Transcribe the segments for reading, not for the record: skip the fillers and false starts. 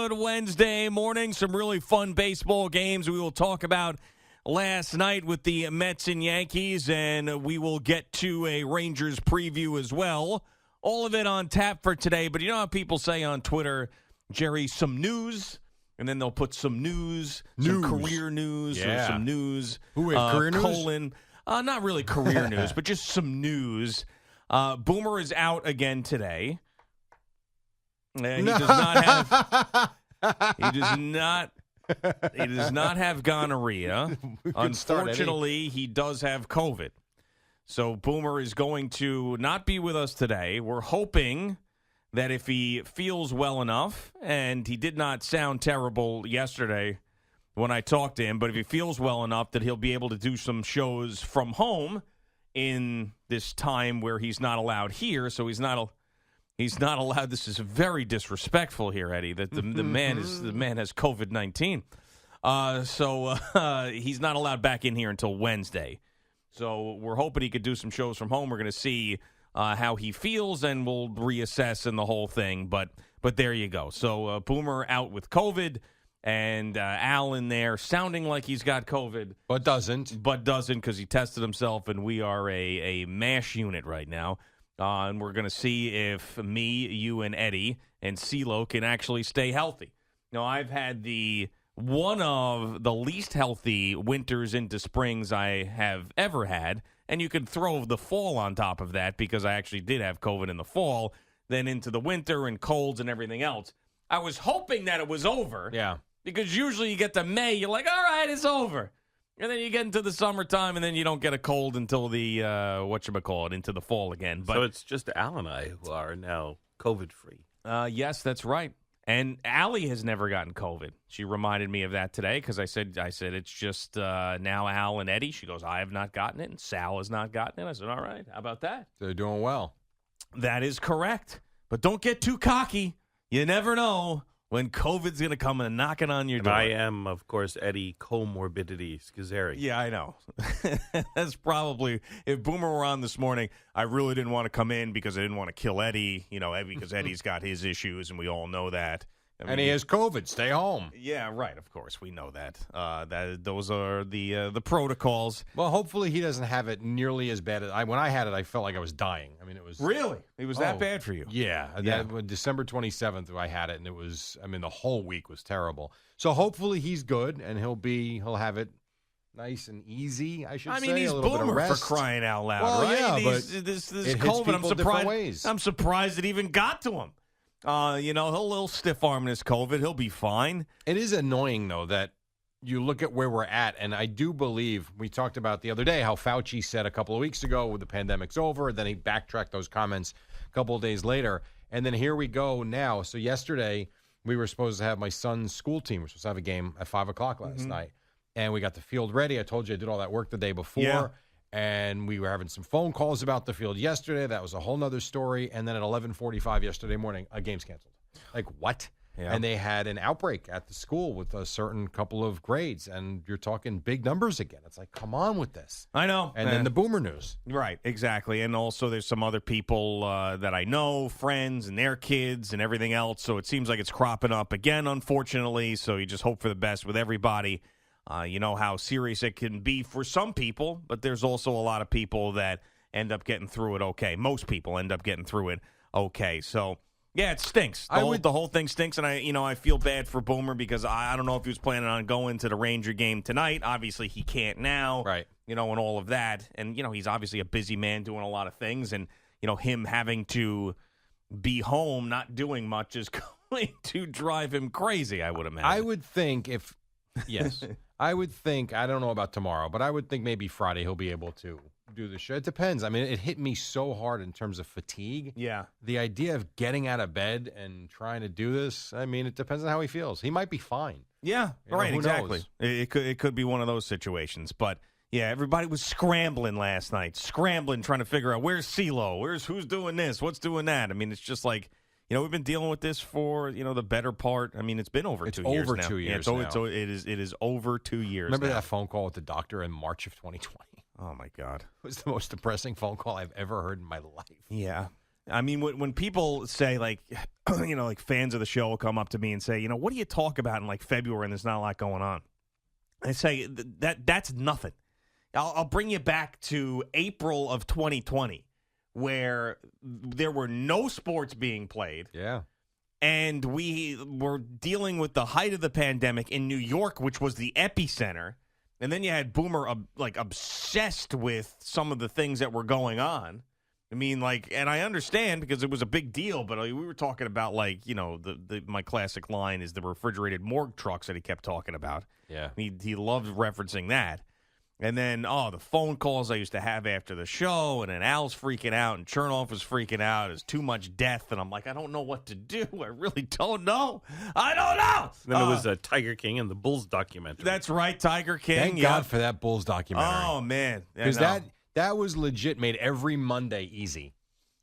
good Wednesday morning. Some really fun baseball games we will talk about last night with the Mets and Yankees, and we will get to a Rangers preview as well. All of it on tap for today, but you know how people say on Twitter, Jerry, some news, and then they'll put some news. Some career news, or some news. Who have career news? Not really career news, but just some news. Boomer is out again today. He does not have. He does not have gonorrhea. Unfortunately, he does have COVID. So Boomer is going to not be with us today. We're hoping that if he feels well enough, and he did not sound terrible yesterday when I talked to him, but if he feels well enough that he'll be able to do some shows from home in this time where he's not allowed here. So he's not allowed. This is very disrespectful here, Eddie. That the man has COVID-19. So he's not allowed back in here until Wednesday. So we're hoping he could do some shows from home. We're going to see how he feels, and we'll reassess in the whole thing. But there you go. So Boomer out with COVID, and Al in there sounding like he's got COVID. But doesn't because he tested himself, and we are a MASH unit right now. And we're going to see if me, you, and Eddie and CeeLo can actually stay healthy. Now, I've had one of the least healthy winters into springs I have ever had, and you could throw the fall on top of that because I actually did have COVID in the fall, then into the winter and colds and everything else. I was hoping that it was over. Yeah. Because usually you get to May, you're like, all right, it's over. And then you get into the summertime, and then you don't get a cold until the, into the fall again. But, so it's just Al and I who are now COVID-free. Yes, that's right. And Allie has never gotten COVID. She reminded me of that today because I said it's just now Al and Eddie. She goes, I have not gotten it, and Sal has not gotten it. I said, all right, how about that? They're doing well. That is correct. But don't get too cocky. You never know when COVID's going to come and knocking on your door. I am, of course, Eddie Comorbidity Schizzeri. Yeah, I know. That's probably, if Boomer were on this morning, I really didn't want to come in because I didn't want to kill Eddie, because Eddie's got his issues, and we all know that. And he has COVID. Stay home. Yeah, right. Of course, we know that. Those are the protocols. Well, hopefully he doesn't have it nearly as bad. When I had it, I felt like I was dying. I mean, it was really. It was that bad for you. Yeah. December 27th, I had it, and it was. I mean, the whole week was terrible. So hopefully he's good, and he'll have it nice and easy. I should say. I mean, he's Boomer for crying out loud, well, right? Yeah, but this it COVID. hits different ways. I'm surprised it even got to him. He'll stiff arm this COVID. He'll be fine. It is annoying, though, that you look at where we're at, and I do believe we talked about the other day how Fauci said a couple of weeks ago the pandemic's over, then he backtracked those comments a couple of days later, and then here we go now. So yesterday, we were supposed to have my son's school team. We were supposed to have a game at 5 o'clock last night, and we got the field ready. I told you I did all that work the day before. Yeah. And we were having some phone calls about the field yesterday. That was a whole nother story. And then at 11:45 yesterday morning, a game's canceled. Like, what? Yeah. And they had an outbreak at the school with a certain couple of grades. And you're talking big numbers again. It's like, come on with this. I know. And then the Boomer news. Right, exactly. And also there's some other people that I know, friends and their kids and everything else. So it seems like it's cropping up again, unfortunately. So you just hope for the best with everybody. You know how serious it can be for some people, but there's also a lot of people that end up getting through it okay. Most people end up getting through it okay. So, yeah, it stinks. The whole thing stinks, and I feel bad for Boomer because I don't know if he was planning on going to the Ranger game tonight. Obviously, he can't now. Right. And all of that. And, he's obviously a busy man doing a lot of things, and, him having to be home not doing much is going to drive him crazy, I would imagine. I would think yes. I would think, I don't know about tomorrow, but I would think maybe Friday he'll be able to do the show. It depends. I mean, it hit me so hard in terms of fatigue. Yeah. The idea of getting out of bed and trying to do this, I mean, it depends on how he feels. He might be fine. Yeah, right, exactly. Knows? It could be one of those situations. But, yeah, everybody was scrambling last night, trying to figure out where's CeeLo, who's doing this, what's doing that. I mean, it's just like, we've been dealing with this for, the better part. I mean, it's been over 2 years now. It's over 2 years now. It is over 2 years Remember now. that phone call with the doctor in March of 2020? Oh, my God. It was the most depressing phone call I've ever heard in my life. Yeah. I mean, when people say, like, like fans of the show will come up to me and say, what do you talk about in, like, February and there's not a lot going on? I say, that's nothing. I'll bring you back to April of 2020, where there were no sports being played. Yeah. And we were dealing with the height of the pandemic in New York, which was the epicenter. And then you had Boomer, obsessed with some of the things that were going on. I mean, and I understand because it was a big deal, but we were talking about, my classic line is the refrigerated morgue trucks that he kept talking about. Yeah. He loved referencing that. And then, the phone calls I used to have after the show, and then Al's freaking out, and Chernoff was freaking out. There's too much death, and I'm like, I don't know what to do. I really don't know. I don't know. Then it was a Tiger King and the Bulls documentary. That's right, Tiger King. Thank God for that Bulls documentary. Oh, man. Because that was legit, made every Monday easy.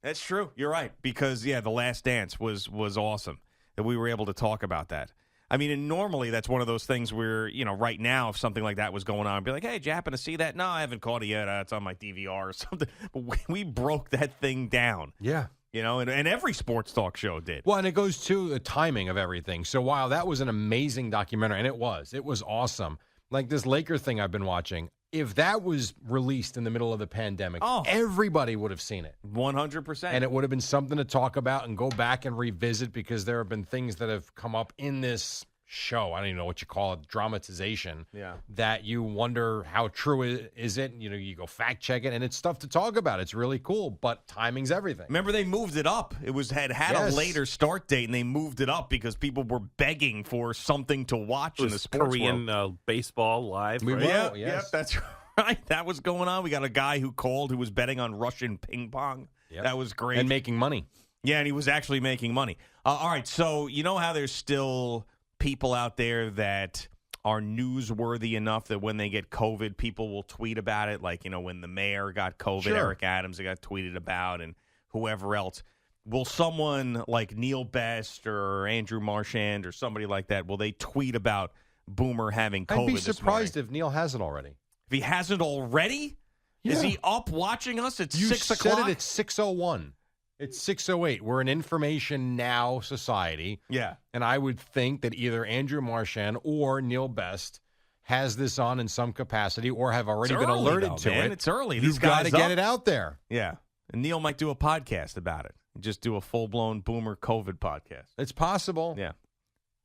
That's true. You're right. Because, The Last Dance was awesome that we were able to talk about that. I mean, and normally that's one of those things where, right now, if something like that was going on, I'd be like, hey, did you happen to see that? No, I haven't caught it yet. It's on my DVR or something. But we broke that thing down. Yeah. And every sports talk show did. Well, and it goes to the timing of everything. So while that was an amazing documentary, and it was awesome. Like this Laker thing I've been watching, if that was released in the middle of the pandemic, everybody would have seen it. 100%. And it would have been something to talk about and go back and revisit because there have been things that have come up in this show. I don't even know what you call it, dramatization. Yeah. That you wonder how true is it? You go fact check it, and it's stuff to talk about. It's really cool, but timing's everything. Remember, they moved it up. It had a later start date, and they moved it up because people were begging for something to watch in the sports Korean world. Baseball live. We right? will, yes. Yep, that's right. That was going on. We got a guy who called who was betting on Russian ping pong. Yep. That was great. And making money. Yeah, and he was actually making money. All right, so you know how there's still people out there that are newsworthy enough that when they get COVID, people will tweet about it. Like, when the mayor got COVID, Sure. Eric Adams got tweeted about, and whoever else. Will someone like Neil Best or Andrew Marchand or somebody like that, will they tweet about Boomer having COVID? I'd be this surprised morning? if Neil hasn't already. If he hasn't already? Yeah. Is he up watching us at You 6 said o'clock? it at 6:01. It's 6:08. We're an information now society. Yeah. And I would think that either Andrew Marchand or Neil Best has this on in some capacity or have already been alerted to it. It's early. You've These got guys to get up. it out there. Yeah. And Neil might do a podcast about it. Just do a full-blown Boomer COVID podcast. It's possible. Yeah.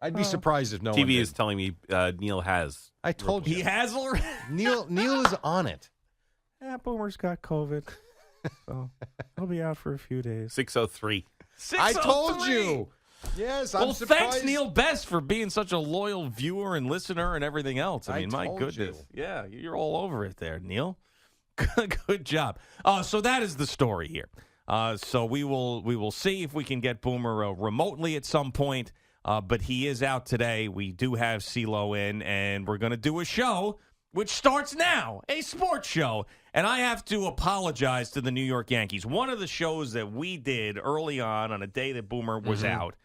I'd be surprised if no one TV did. is telling me Neil has. I told you. He has already? Neil is on it. Yeah, Boomer's got COVID. So he'll be out for a few days. 6:03. I told you. Yes, I'm Well, surprised. thanks, Neil Best, for being such a loyal viewer and listener and everything else. I mean, my told goodness. you. Yeah, you're all over it there, Neil. Good job. So that is the story here. So we will see if we can get Boomer remotely at some point. But he is out today. We do have CeeLo in, and we're going to do a show which starts now, a sports show. And I have to apologize to the New York Yankees. One of the shows that we did early on a day that Boomer was out,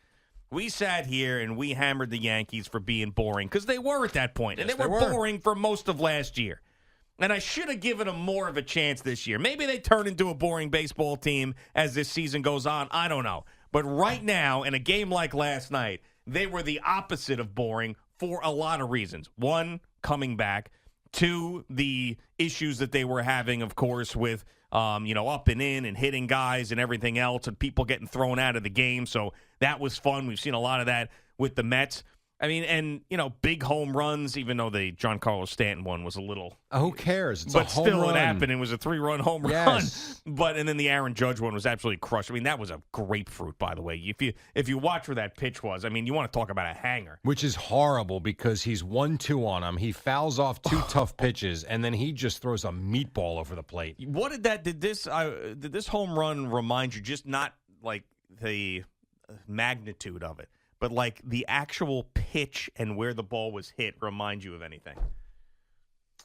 we sat here and we hammered the Yankees for being boring because they were at that point, and Yes, they were they were. boring for most of last year. And I should have given them more of a chance this year. Maybe they turn into a boring baseball team as this season goes on. I don't know. But right now, in a game like last night, they were the opposite of boring for a lot of reasons. One, coming back. Two, the issues that they were having, of course, with, up and in and hitting guys and everything else and people getting thrown out of the game. So that was fun. We've seen a lot of that with the Mets. I mean, and, big home runs, even though the Giancarlo Stanton one was a little. Who cares? It's But a home still, run. it happened. It was a 3-run home Yes. run. And then the Aaron Judge one was absolutely crushed. I mean, that was a grapefruit, by the way. If you watch where that pitch was, I mean, you want to talk about a hanger. Which is horrible because he's 1-2 on him. He fouls off two tough pitches, and then he just throws a meatball over the plate. What did this home run remind you? Just not like the magnitude of it, but like the actual pitch and where the ball was hit remind you of anything?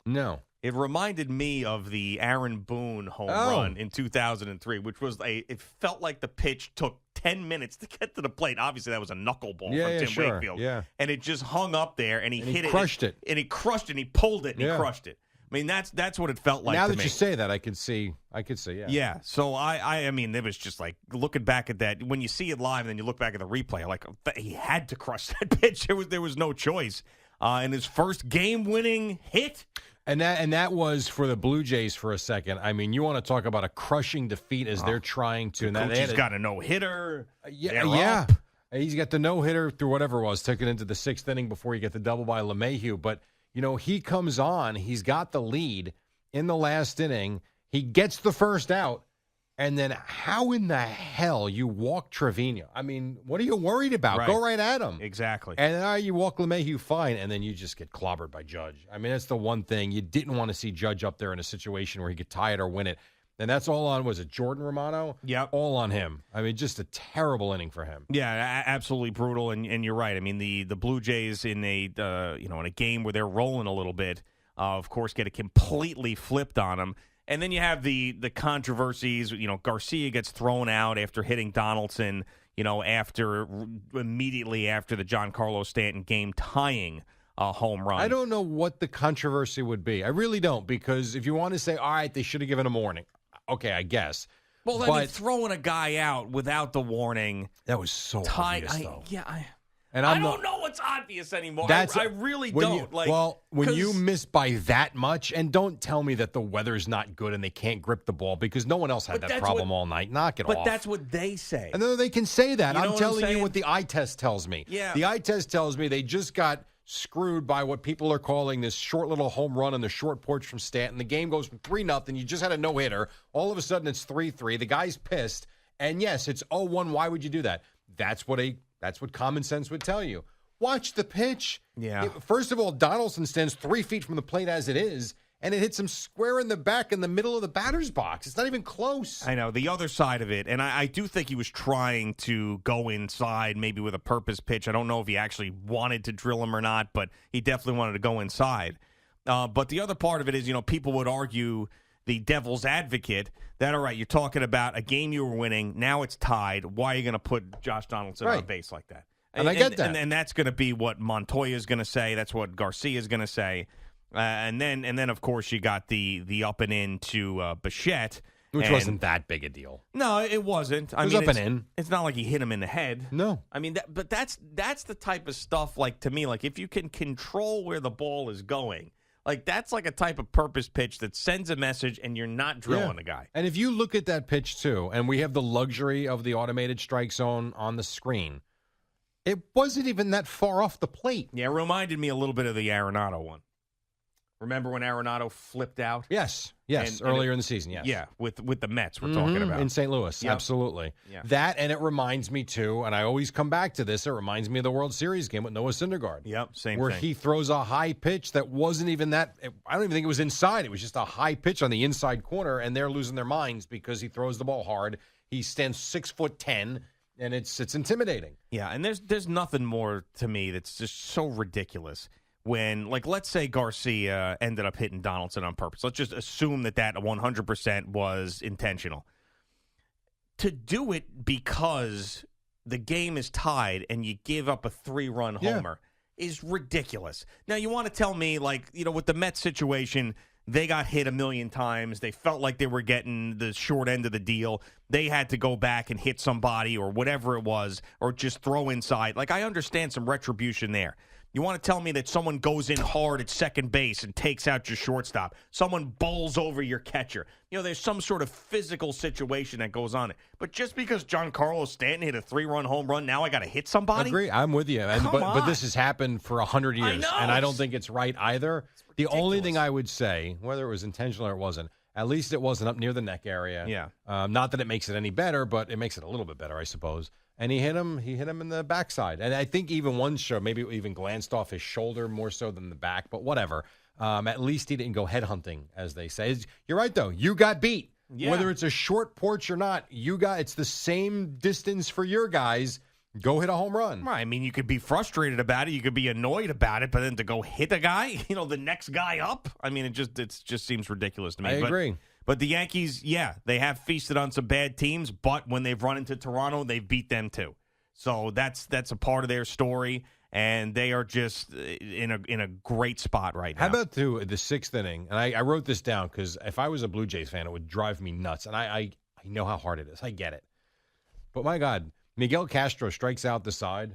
No. It reminded me of the Aaron Boone home run in 2003, which was it felt like the pitch took 10 minutes to get to the plate. Obviously, that was a knuckleball from Tim Wakefield. Yeah. And it just hung up there, and he hit it. Crushed it. And he crushed it, and he pulled it, and he crushed it. I mean, that's what it felt like now to that me. you say that, I could see, yeah. Yeah, so I mean, it was just like looking back at that. When you see it live and then you look back at the replay, like he had to crush that pitch. There was no choice. And his first game-winning hit. And that was for the Blue Jays for a second. I mean, you want to talk about a crushing defeat as they're trying to. The coach has got a no-hitter. Yeah. He's got the no-hitter through whatever it was, took it into the 6th inning before you get the double by LeMahieu. But, he comes on. He's got the lead in the last inning. He gets the first out. And then how in the hell you walk Trevino? I mean, what are you worried about? Right. Go right at him. Exactly. And then you walk LeMahieu fine, and then you just get clobbered by Judge. I mean, that's the one thing. You didn't want to see Judge up there in a situation where he could tie it or win it. And that's all on, was it Jordan Romano? Yep. All on him. I mean, just a terrible inning for him. Yeah, absolutely brutal. And you're right. I mean, the Blue Jays in a in a game where they're rolling a little bit, of course, get it completely flipped on them. And then you have the controversies. Garcia gets thrown out after hitting Donaldson. Immediately after the Giancarlo Stanton game tying home run. I don't know what the controversy would be. I really don't, because if you want to say, all right, they should have given him a warning. Okay, I guess. Well, then throwing a guy out without the warning. That was so obvious, though. And I don't know what's obvious anymore. I really don't. When you miss by that much, and don't tell me that the weather's not good and they can't grip the ball, because no one else had that problem all night. Knock it off. But that's what they say. And then they can say that. You know I'm what telling I'm you saying? what the eye test tells me. Yeah. The eye test tells me they just got screwed by what people are calling this short little home run on the short porch from Stanton. The game goes from 3-0. You just had a no-hitter. All of a sudden, it's 3-3. The guy's pissed. And, yes, it's 0-1. Why would you do that? That's what common sense would tell you. Watch the pitch. Yeah. First of all, Donaldson stands 3 feet from the plate as it is, and it hits him square in the back in the middle of the batter's box. It's not even close. I know. The other side of it, and I do think he was trying to go inside, maybe with a purpose pitch. I don't know if he actually wanted to drill him or not, but he definitely wanted to go inside. But the other part of it is, people would argue, the devil's advocate, that, all right, you're talking about a game you were winning, now it's tied. Why are you going to put Josh Donaldson on base like that? And I get that. And that's going to be what Montoya is going to say. That's what Garcia is going to say. And then, of course, you got the up and in to Bichette. Which wasn't that big a deal. No, it wasn't. It was up and in. It's not like he hit him in the head. No. I mean, but that's the type of stuff, like, to me, like, if you can control where the ball is going, like, that's like a type of purpose pitch that sends a message and you're not drilling the guy. And if you look at that pitch, too, and we have the luxury of the automated strike zone on the screen, it wasn't even that far off the plate. Yeah, it reminded me a little bit of the Arenado one. Remember when Arenado flipped out? Yes, earlier in the season, yes. Yeah, with the Mets we're talking about. In St. Louis, Yep. absolutely. Yeah. That, and it reminds me, too, and I always come back to this, it reminds me of the World Series game with Noah Syndergaard. Yep, same where thing. he throws a high pitch that wasn't even that, I don't even think it was inside. It was just a high pitch on the inside corner, and they're losing their minds because he throws the ball hard. He stands 6'10", and it's intimidating. Yeah, and there's nothing more to me that's just so ridiculous. When, like, let's say Garcia ended up hitting Donaldson on purpose. Let's just assume that 100% was intentional. To do it because the game is tied and you give up a 3-run homer is ridiculous. Now, you want to tell me, like, with the Mets situation, they got hit a million times. They felt like they were getting the short end of the deal. They had to go back and hit somebody or whatever it was, or just throw inside. Like, I understand some retribution there. You want to tell me that someone goes in hard at second base and takes out your shortstop. Someone bowls over your catcher. There's some sort of physical situation that goes on. But just because Giancarlo Stanton hit a 3-run home run, now I got to hit somebody? Agree. I'm with you. But this has happened for 100 years. I know. And I don't think it's right either. The only thing I would say, whether it was intentional or it wasn't, at least it wasn't up near the neck area. Yeah. Not that it makes it any better, but it makes it a little bit better, I suppose. And he hit him in the backside. And I think even one show, maybe it even glanced off his shoulder more so than the back, but whatever. At least he didn't go headhunting, as they say. You're right, though. You got beat. Yeah. Whether it's a short porch or not, it's the same distance for your guys. Go hit a home run. Right. I mean, you could be frustrated about it. You could be annoyed about it, but then to go hit a guy, the next guy up. I mean, it just seems ridiculous to me. I agree. But the Yankees, they have feasted on some bad teams, but when they've run into Toronto, they've beat them too. So that's a part of their story. and they are just in a great spot right now. How about the sixth inning? And I wrote this down because if I was a Blue Jays fan, it would drive me nuts. And I know how hard it is. I get it. But my God, Miguel Castro strikes out the side,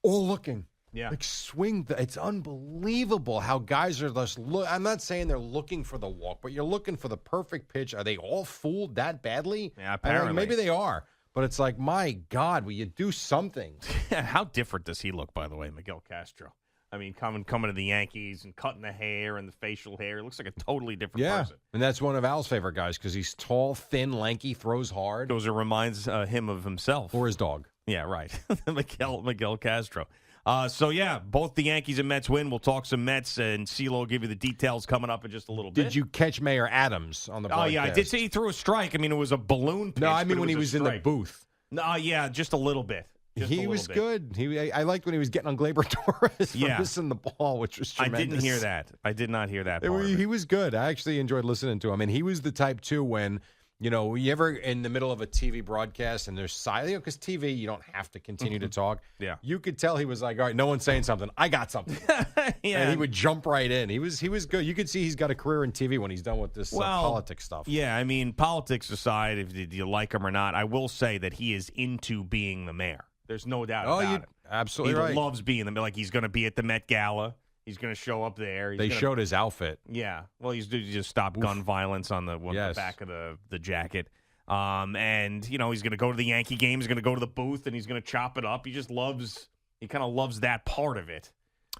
all looking. Yeah. Like swing. It's unbelievable how guys are just I'm not saying they're looking for the walk, but you're looking for the perfect pitch. Are they all fooled that badly? Yeah, apparently. Maybe they are. But it's like, my God, will you do something? How different does he look, by the way, Miguel Castro? I mean, coming to the Yankees and cutting the hair and the facial hair. It looks like a totally different person. And that's one of Al's favorite guys because he's tall, thin, lanky, throws hard. Goes and reminds him of himself. Or his dog. Yeah, right. Miguel Castro. Both the Yankees and Mets win. We'll talk some Mets, and CeeLo will give you the details coming up in just a little bit. Did you catch Mayor Adams on the broadcast? Oh, yeah, I did see he threw a strike. I mean, it was a balloon pitch. No, I mean when he was in the booth. No, yeah, just a little bit. He was good. I liked when he was getting on Gleyber Torres for missing the ball, which was tremendous. I didn't hear that. I did not hear that part. He was good. I actually enjoyed listening to him. And he was the type, too, when, you ever in the middle of a TV broadcast and there's silence, because TV, you don't have to continue to talk. Yeah. You could tell he was like, all right, no one's saying something. I got something. Yeah. And he would jump right in. He was good. You could see he's got a career in TV when he's done with this politics stuff. Yeah, I mean, politics aside, if you like him or not, I will say that he is into being the mayor. There's no doubt about it. Absolutely he right. He loves being the mayor. Like, he's going to be at the Met Gala. He's going to show up there. They showed his outfit. Yeah. Well, he just stopped gun violence on the back of the jacket. And, he's going to go to the Yankee game. He's going to go to the booth, and he's going to chop it up. He kind of loves that part of it,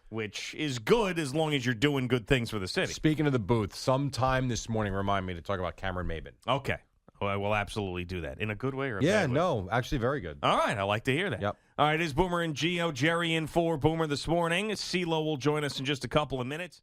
which is good as long as you're doing good things for the city. Speaking of the booth, sometime this morning, remind me to talk about Cameron Maben. Okay. Well, I will absolutely do that. In a good way or a bad way? Yeah, no, actually very good. All right. I like to hear that. Yep. All right. It's Boomer and Gio. Jerry in for Boomer this morning. CeeLo will join us in just a couple of minutes.